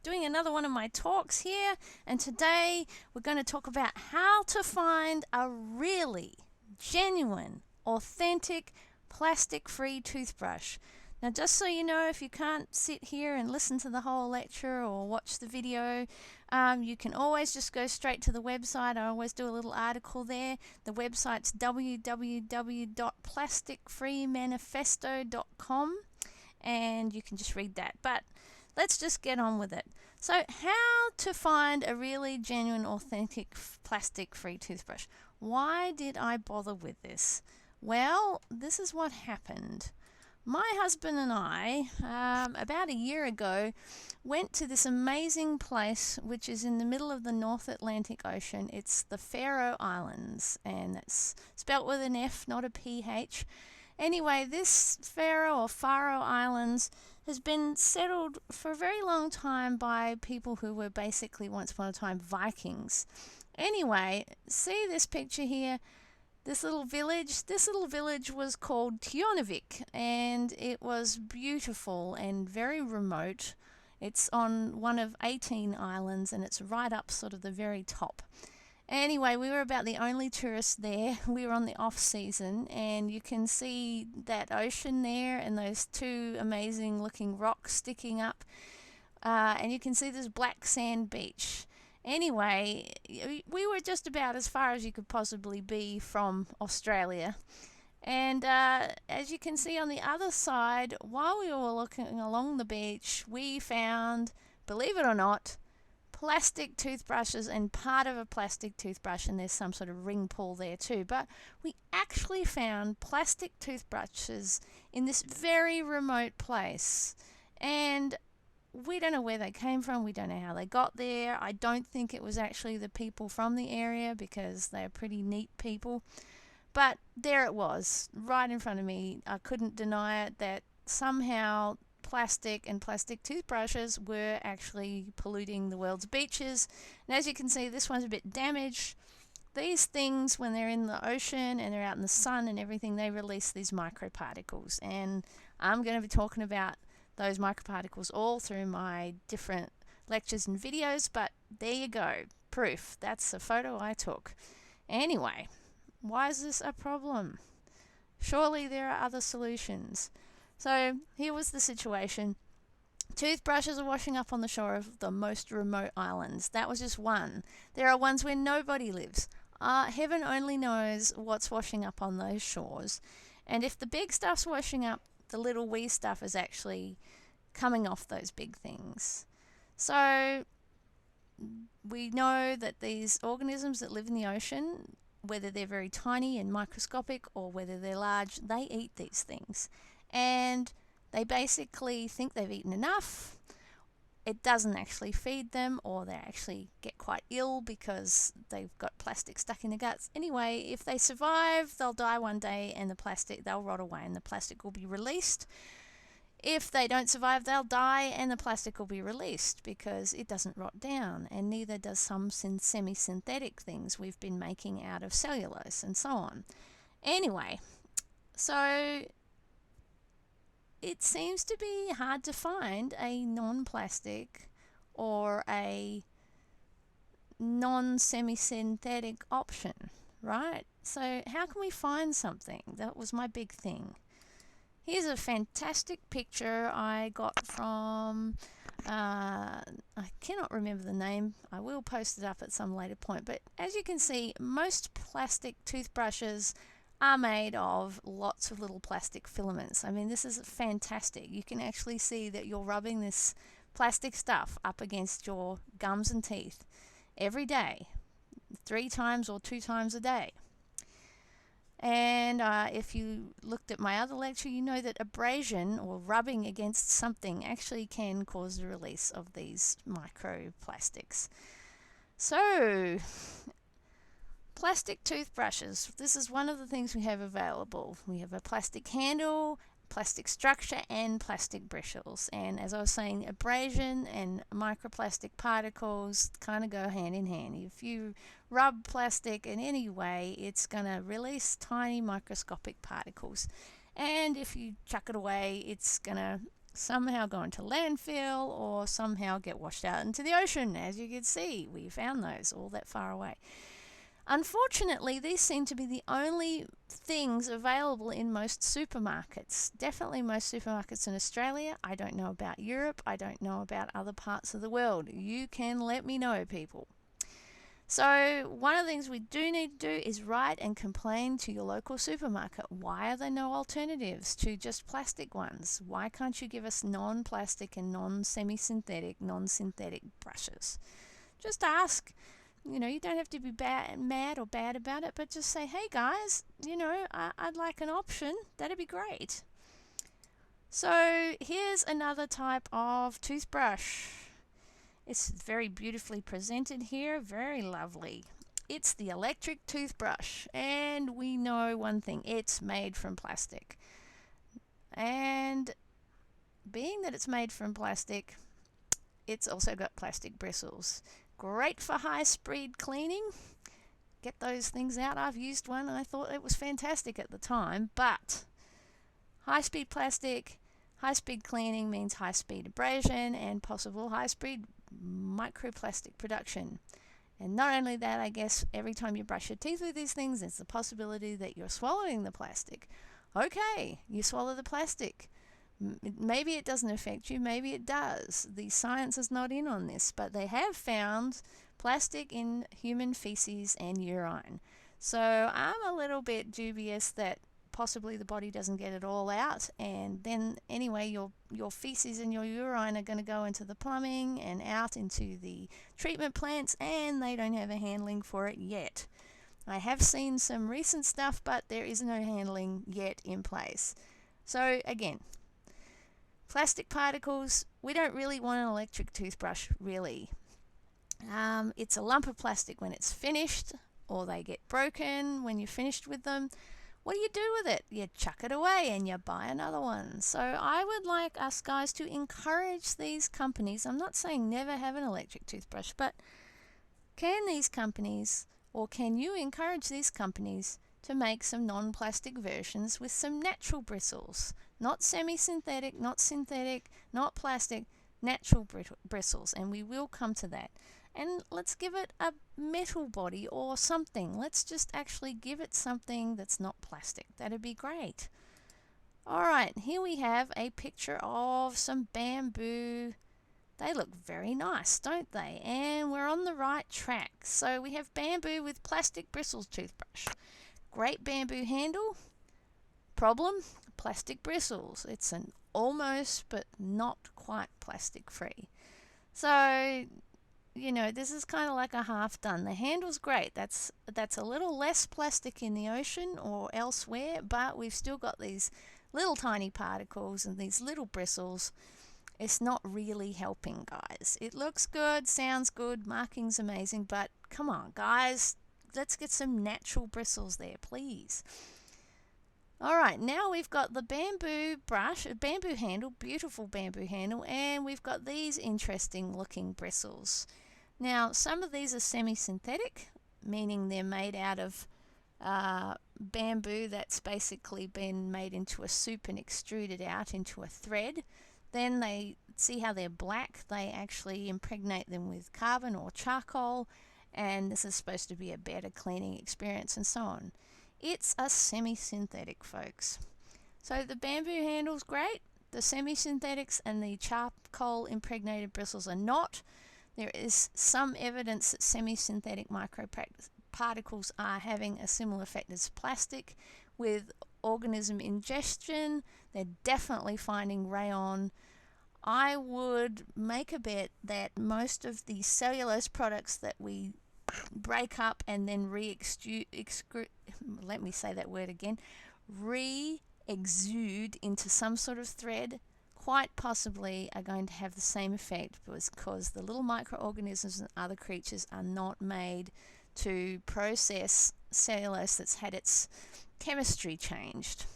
doing another one of my talks here, and today we're going to talk about how to find a really genuine, authentic, plastic-free toothbrush. Now, just so you know, if you can't sit here and listen to the whole lecture or watch the video, you can always just go straight to the website. I always do a little article there. The website's www.plasticfreemanifesto.com, and you can just read that. But let's just get on with it. So, how to find a really genuine, authentic, plastic-free toothbrush? Why did I bother with this? Well, this is what happened. My husband and I, about a year ago, went to this amazing place which is in the middle of the North Atlantic Ocean. It's the Faroe Islands, and it's spelt with an F, not a PH. Anyway, this Faroe Islands has been settled for a very long time by people who were basically once upon a time Vikings. Anyway, see this picture here? This little village was called Tjornavik, and it was beautiful and very remote. It's on one of 18 islands, and it's right up sort of the very top. Anyway, we were about the only tourists there. We were on the off season, and you can see that ocean there and those two amazing looking rocks sticking up, and you can see this black sand beach. Anyway, we were just about as far as you could possibly be from Australia. And as you can see on the other side, while we were looking along the beach, we found, believe it or not, plastic toothbrushes and part of a plastic toothbrush, and there's some sort of ring pull there too. But we actually found plastic toothbrushes in this very remote place. And we don't know where they came from. We don't know how they got there. I don't think it was actually the people from the area because they're pretty neat people. But there it was, right in front of me. I couldn't deny it that somehow plastic and plastic toothbrushes were actually polluting the world's beaches. And as you can see, this one's a bit damaged. These things, when they're in the ocean and they're out in the sun and everything, they release these microparticles. And I'm going to be talking about those microparticles all through my different lectures and videos, but there you go, proof. That's a photo I took. Anyway, why is this a problem? Surely there are other solutions. So here was the situation. Toothbrushes are washing up on the shore of the most remote islands. That was just one. There are ones where nobody lives. Heaven only knows what's washing up on those shores. And if the big stuff's washing up, the little wee stuff is actually coming off those big things. So we know that these organisms that live in the ocean, whether they're very tiny and microscopic or whether they're large, they eat these things. And they basically think they've eaten enough. It doesn't actually feed them, or they actually get quite ill because they've got plastic stuck in their guts. Anyway, if they survive, they'll die one day and they'll rot away and the plastic will be released. If they don't survive, they'll die and the plastic will be released because it doesn't rot down, and neither does some semi-synthetic things we've been making out of cellulose and so on. Anyway, so it seems to be hard to find a non-plastic or a non-semi-synthetic option, right? So how can we find something? That was my big thing. Here's a fantastic picture I got from, I cannot remember the name. I will post it up at some later point. But as you can see, most plastic toothbrushes are made of lots of little plastic filaments. I mean, this is fantastic. You can actually see that you're rubbing this plastic stuff up against your gums and teeth every day, 3 times or 2 times a day. And if you looked at my other lecture, you know that abrasion or rubbing against something actually can cause the release of these microplastics. So, plastic toothbrushes. This is one of the things we have available. We have a plastic handle, plastic structure, and plastic bristles. And as I was saying, abrasion and microplastic particles kind of go hand in hand. If you rub plastic in any way, it's going to release tiny microscopic particles. And if you chuck it away, it's going to somehow go into landfill or somehow get washed out into the ocean. As you can see, we found those all that far away. Unfortunately, these seem to be the only things available in most supermarkets. Definitely most supermarkets in Australia. I don't know about Europe. I don't know about other parts of the world. You can let me know, people. So one of the things we do need to do is write and complain to your local supermarket. Why are there no alternatives to just plastic ones? Why can't you give us non-plastic and non-semi-synthetic, non-synthetic brushes? Just ask. You know, you don't have to be mad or bad about it, but just say, hey guys, I'd like an option. That'd be great. So here's another type of toothbrush. It's very beautifully presented here, very lovely. It's the electric toothbrush, and we know one thing, it's made from plastic. And being that it's made from plastic, it's also got plastic bristles. Great for high-speed cleaning. Get those things out. I've used one and I thought it was fantastic at the time, but high-speed plastic, high-speed cleaning means high-speed abrasion and possible high-speed microplastic production. And not only that, I guess every time you brush your teeth with these things, there's the possibility that you're swallowing the plastic. Okay, you swallow the plastic. Maybe it doesn't affect you, maybe it does. The science is not in on this, but they have found plastic in human feces and urine. So I'm a little bit dubious that possibly the body doesn't get it all out, and then anyway your feces and your urine are going to go into the plumbing and out into the treatment plants, and they don't have a handling for it yet. I have seen some recent stuff, but there is no handling yet in place. So again, plastic particles, we don't really want an electric toothbrush, really. It's a lump of plastic when it's finished, or they get broken when you're finished with them. What do you do with it? You chuck it away and you buy another one. So I would like us guys to encourage these companies. I'm not saying never have an electric toothbrush, but can these companies, or can you encourage these companies to make some non-plastic versions with some natural bristles? Not semi-synthetic, not synthetic, not plastic, natural bristles, and we will come to that. And let's give it a metal body or something. Let's just actually give it something that's not plastic. That'd be great. Alright, here we have a picture of some bamboo. They look very nice, don't they? And we're on the right track. So we have bamboo with plastic bristles toothbrush. Great bamboo handle. Problem? Plastic bristles. It's an almost but not quite plastic free. So this is kind of like a half done. The handle's great. That's a little less plastic in the ocean or elsewhere, but we've still got these little tiny particles and these little bristles. It's not really helping, guys. It looks good, sounds good, marking's amazing, but come on, guys, let's get some natural bristles there, please. Alright, now we've got the bamboo brush, a bamboo handle, beautiful bamboo handle, and we've got these interesting looking bristles. Now, some of these are semi-synthetic, meaning they're made out of bamboo that's basically been made into a soup and extruded out into a thread. Then they see how they're black, they actually impregnate them with carbon or charcoal, and this is supposed to be a better cleaning experience and so on. It's a semi-synthetic, folks. So the bamboo handle's great, the semi-synthetics and the charcoal impregnated bristles are not. There is some evidence that semi-synthetic microparticles are having a similar effect as plastic with organism ingestion. They're definitely finding rayon. I would make a bet that most of the cellulose products that we break up and then re-exude into some sort of thread, quite possibly are going to have the same effect, because the little microorganisms and other creatures are not made to process cellulose that's had its chemistry changed.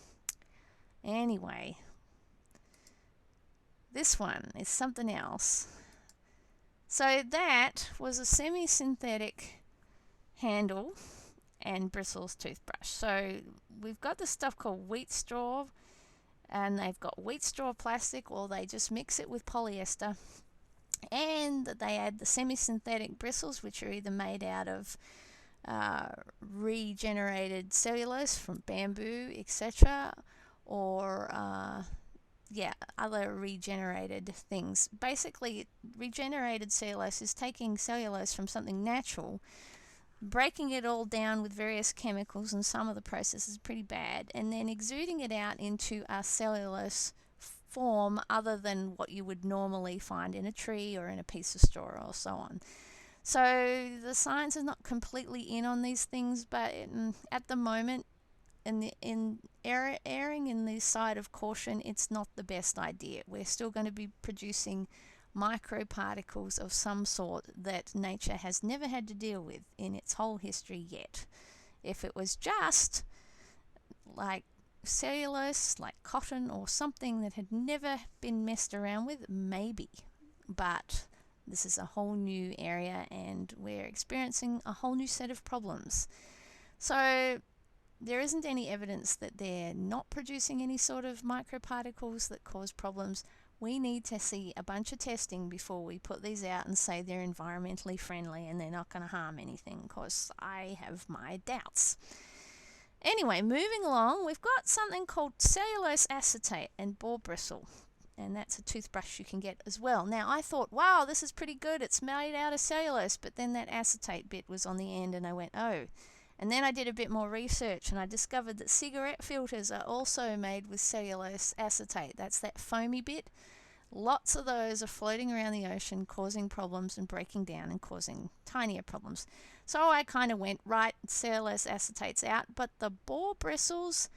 Anyway, this one is something else. So that was a semi-synthetic handle and bristles toothbrush. So we've got this stuff called wheat straw. and they've got wheat straw plastic, or they just mix it with polyester, and they add the semi-synthetic bristles, which are either made out of regenerated cellulose from bamboo, etc., or other regenerated things. Basically, regenerated cellulose is taking cellulose from something natural, breaking it all down with various chemicals, and some of the process is pretty bad, and then exuding it out into a cellulose form other than what you would normally find in a tree or in a piece of straw or so on. So the science is not completely in on these things, but at the moment, erring in the side of caution, it's not the best idea. We're still going to be producing microparticles of some sort that nature has never had to deal with in its whole history yet. If it was just like cellulose, like cotton or something that had never been messed around with, maybe. But this is a whole new area, and we're experiencing a whole new set of problems. So there isn't any evidence that they're not producing any sort of microparticles that cause problems. We need to see a bunch of testing before we put these out and say they're environmentally friendly and they're not going to harm anything, because I have my doubts. Anyway, moving along, we've got something called cellulose acetate and boar bristle, and that's a toothbrush you can get as well. Now, I thought, wow, this is pretty good. It's made out of cellulose, but then that acetate bit was on the end, and I went, oh. And then I did a bit more research, and I discovered that cigarette filters are also made with cellulose acetate. That's that foamy bit. Lots of those are floating around the ocean, causing problems and breaking down and causing tinier problems. So I kind of went, right, cellulose acetate's out, but the boar bristles,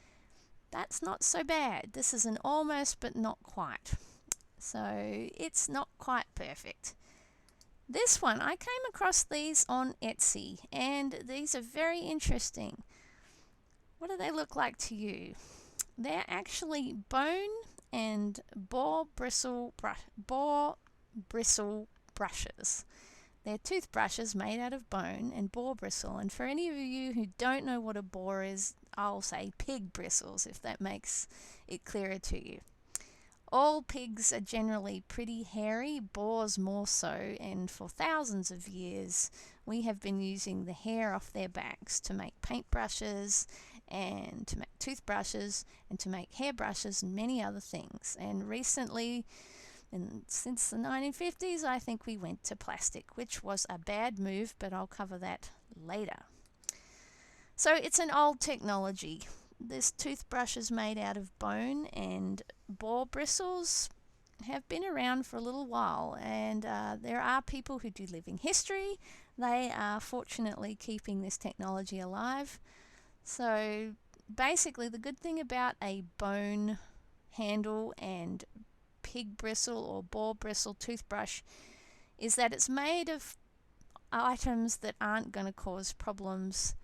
that's not so bad. This is an almost but not quite. So it's not quite perfect. This one, I came across these on Etsy, and these are very interesting. What do they look like to you? They're actually bone and boar bristle brushes. They're toothbrushes made out of bone and boar bristle. And for any of you who don't know what a boar is, I'll say pig bristles, if that makes it clearer to you. All pigs are generally pretty hairy, boars more so, and for thousands of years we have been using the hair off their backs to make paintbrushes and to make toothbrushes and to make hairbrushes and many other things. And recently, and since the 1950s, I think we went to plastic, which was a bad move, but I'll cover that later. So it's an old technology. This toothbrush is made out of bone, and boar bristles have been around for a little while, and there are people who do living history. They are fortunately keeping this technology alive. So basically, the good thing about a bone handle and pig bristle or boar bristle toothbrush is that it's made of items that aren't going to cause problems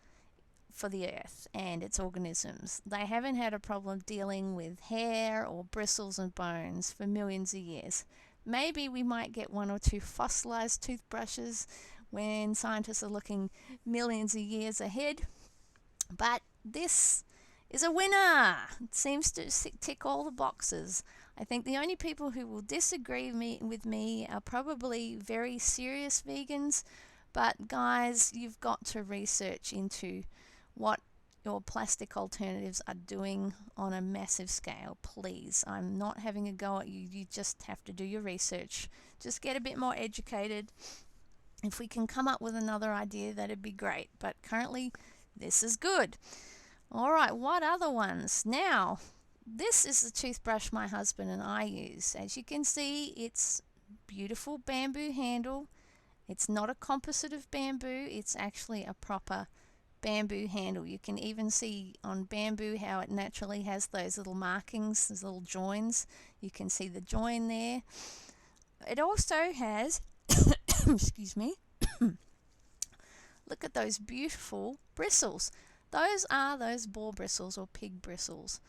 for the earth and its organisms. They haven't had a problem dealing with hair or bristles and bones for millions of years. Maybe we might get one or two fossilized toothbrushes when scientists are looking millions of years ahead, but this is a winner. It seems to tick all the boxes. I think the only people who will disagree with me are probably very serious vegans, but guys, you've got to research into what your plastic alternatives are doing on a massive scale, please. I'm not having a go at you. You just have to do your research. Just get a bit more educated. If we can come up with another idea, that'd be great. But currently, this is good. All right, what other ones? Now, this is the toothbrush my husband and I use. As you can see, it's beautiful bamboo handle. It's not a composite of bamboo. It's actually a proper bamboo handle. You can even see on bamboo how it naturally has those little markings, those little joins. You can see the join there. It also has, excuse me, look at those beautiful bristles. Those are those boar bristles or pig bristles,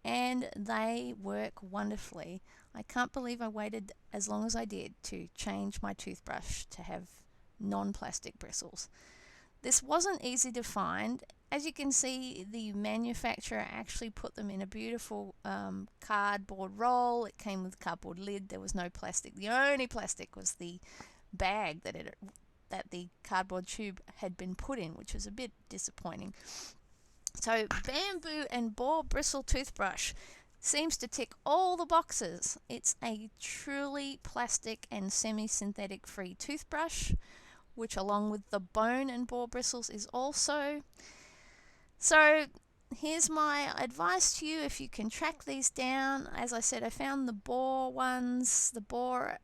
and they work wonderfully. I can't believe I waited as long as I did to change my toothbrush to have non-plastic bristles. This wasn't easy to find. as you can see, the manufacturer actually put them in a beautiful cardboard roll. It came with a cardboard lid. There was no plastic. The only plastic was the bag that the cardboard tube had been put in, which was a bit disappointing. So bamboo and boar bristle toothbrush seems to tick all the boxes. It's a truly plastic and semi-synthetic free toothbrush, which along with the bone and boar bristles is also. So here's my advice to you if you can track these down. As I said, I found the boar ones, the boar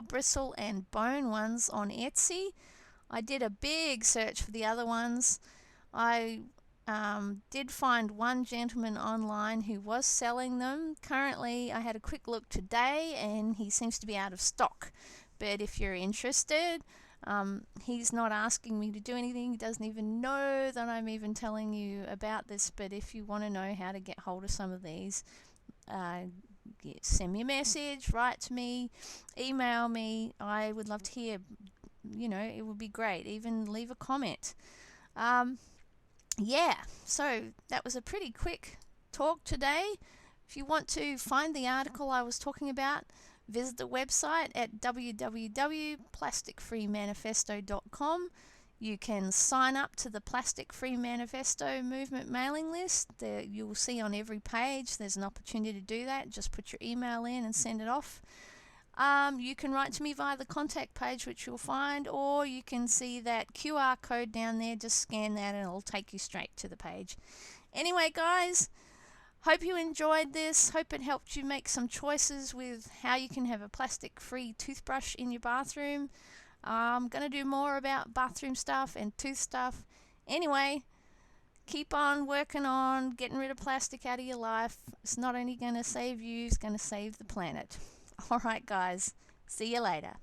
bristle and bone ones on Etsy. I did a big search for the other ones. I did find one gentleman online who was selling them. Currently, I had a quick look today and he seems to be out of stock. But if you're interested, he's not asking me to do anything. He doesn't even know that I'm even telling you about this. But if you want to know how to get hold of some of these, send me a message, write to me, email me. I would love to hear. It would be great. Even leave a comment. So that was a pretty quick talk today. If you want to find the article I was talking about, visit the website at www.plasticfreemanifesto.com. You can sign up to the Plastic Free Manifesto movement mailing list. You'll see on every page there's an opportunity to do that. Just put your email in and send it off. You can write to me via the contact page, which you'll find, or you can see that QR code down there. Just scan that and it'll take you straight to the page. Anyway, guys, hope you enjoyed this. Hope it helped you make some choices with how you can have a plastic-free toothbrush in your bathroom. I'm going to do more about bathroom stuff and tooth stuff. Anyway, keep on working on getting rid of plastic out of your life. It's not only going to save you, it's going to save the planet. All right, guys. See you later.